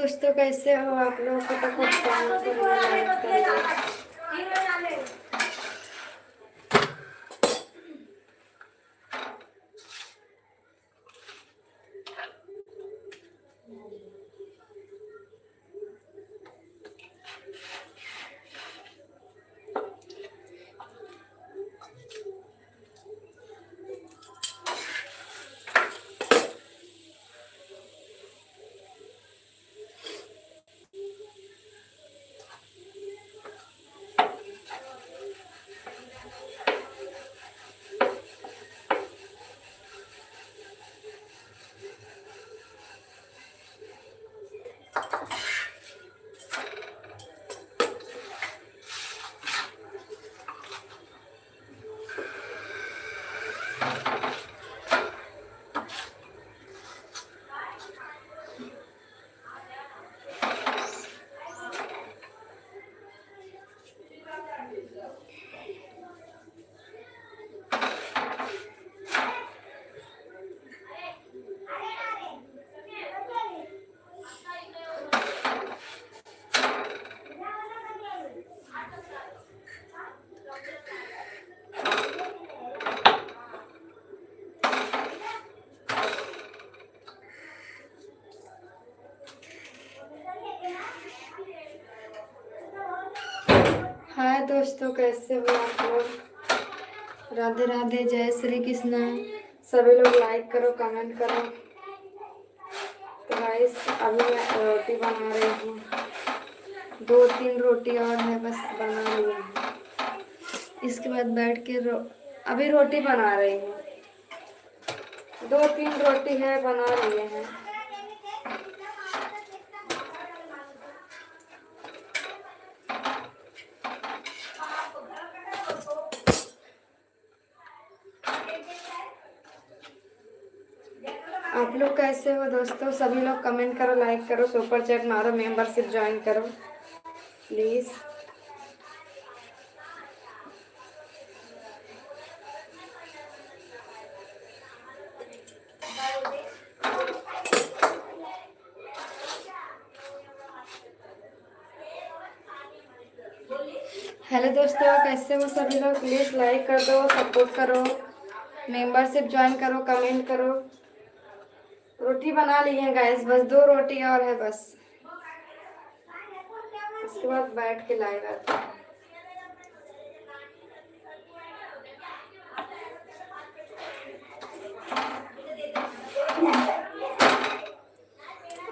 दोस्तों, कैसे हो आप लोग? फटाफट कमेंट करिए, लाइक करिए। हाय दोस्तों, कैसे हो आप लोग? राधे राधे, जय श्री कृष्ण। सभी लोग लाइक करो, कमेंट करो। तो गाइस, अभी मैं रोटी बना रही हूँ। 2-3 रोटी और है, बस बना रही हूँ। इसके बाद बैठ के अभी रोटी बना रही हूँ। 2-3 रोटी है, बना लिए हैं। आप लोग कैसे हो दोस्तों? सभी लोग कमेंट करो, लाइक करो, सुपर चैट मारो, मेंबरशिप ज्वाइन करो प्लीज़। हेलो दोस्तों, कैसे हो सभी लोग? प्लीज़ लाइक कर दो, सपोर्ट करो, मेंबरशिप ज्वाइन करो, कमेंट करो। रोटी बना ली है गाइस, बस 2 रोटी और है बस। इसके बाद बैठ के लाइव आते हैं।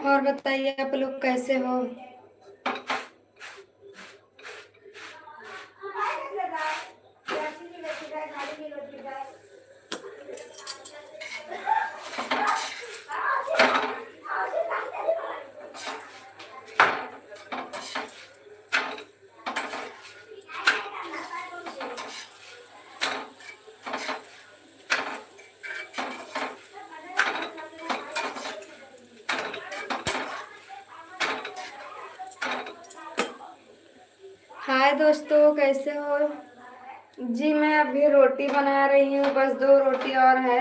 और बताइए आप लोग कैसे हो? हाय दोस्तों, कैसे हो? जी, मैं अभी रोटी बना रही हूँ, बस 2 रोटी और है।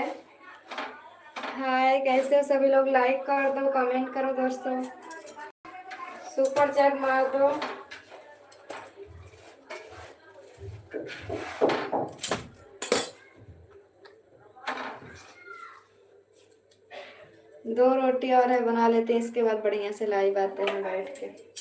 हाय, कैसे हो सभी लोग? लाइक कर दो, कमेंट करो दोस्तों, सुपर चैट मार दो। दो रोटी और है, बना लेते हैं। इसके बाद बढ़िया से लाइव आते हैं बैठ के।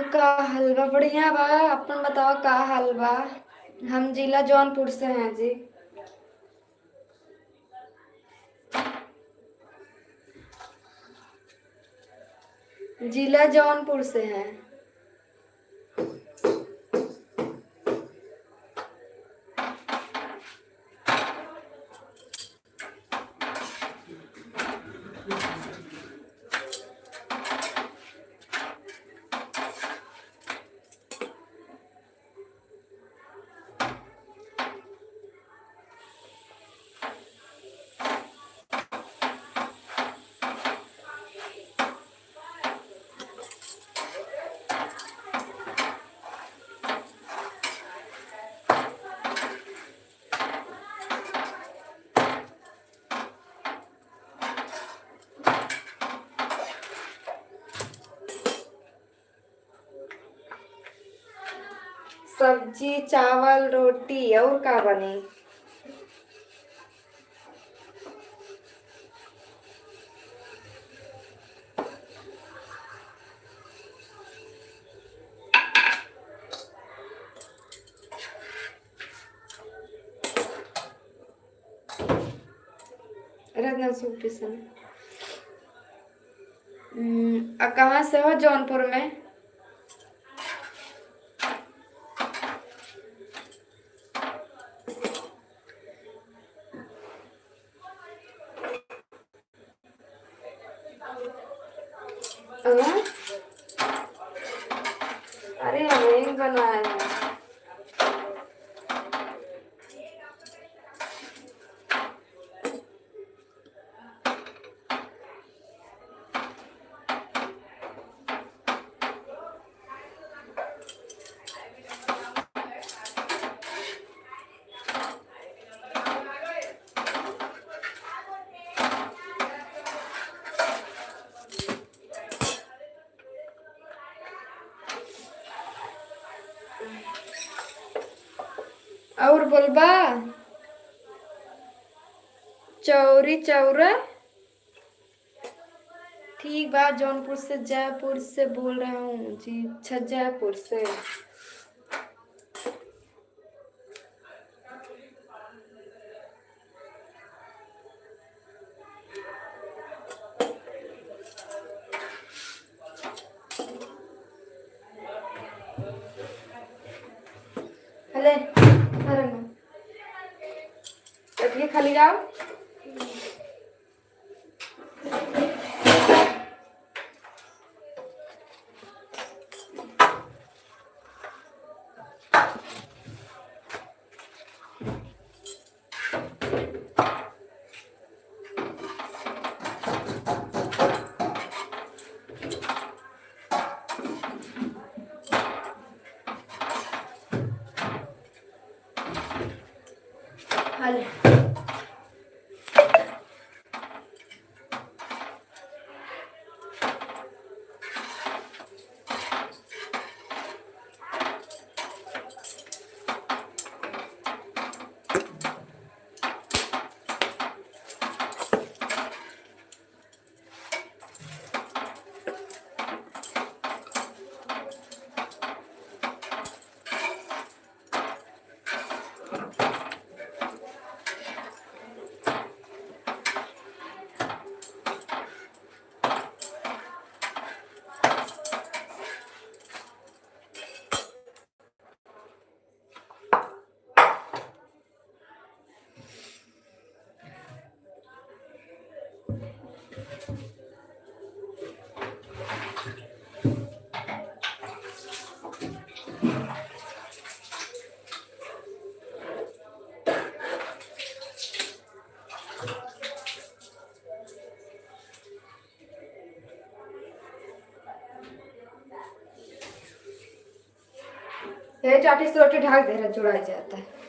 का हलवा बढ़िया बा। अपन बताओ का हलवा? हम जिला जौनपुर से हैं जी। जिला जौनपुर से हैं। सब्जी चावल रोटी और का बनी। रत्ना सूप कहाँ से हो? जौनपुर में। हाँ? अरे हमें बनाया है। और बोलबा चौरी चौरा। ठीक बा। जौनपुर से जयपुर से बोल रहा हूँ जी। अच्छा जयपुर से। हले ये खाली जाओ। हले ये चाटी से रोटी ढाक दे रहा, जुड़ा जाता है।